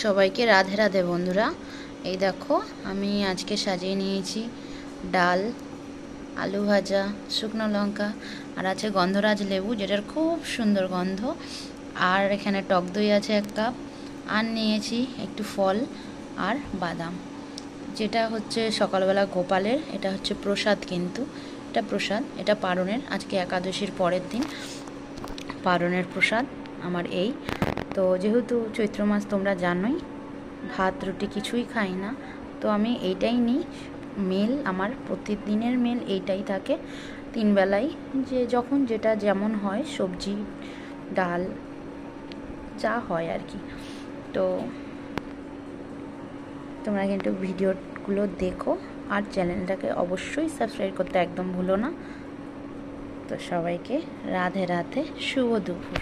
সবাইকে রাধে রাধে বন্ধুরা। এই দেখো আমি আজকে সাজিয়ে নিয়েছি ডাল, আলু ভাজা, শুকনো লঙ্কা, আর আছে গন্ধরাজ লেবু যেটার খুব সুন্দর গন্ধ, আর এখানে টক দই আছে 1 কাপ, আর নিয়েছি একটু ফল আর বাদাম, যেটা হচ্ছে সকালবেলা গোপালের, এটা হচ্ছে প্রসাদ, কিন্তু এটা প্রসাদ, এটা পারণের, আজকে একাদশীর পরের দিন পারণের প্রসাদ আমার এই। তো যেহেতু চৈত্র মাস তোমরা জানোই ভাত রুটি কিছুই খাই না, তো আমি এইটাই নিই মেল, আমার প্রতিদিনের মেল এইটাই থাকে 3 বেলাই, যে যখন যেটা যেমন হয় সবজি ডাল যা হয় আর কি। তো তোমরা কিন্তু ভিডিওগুলো দেখো আর চ্যানেলটাকে অবশ্যই সাবস্ক্রাইব করতে একদম ভুলো না। তো সবাইকে রাধে রাধে, শুভ দুপুর।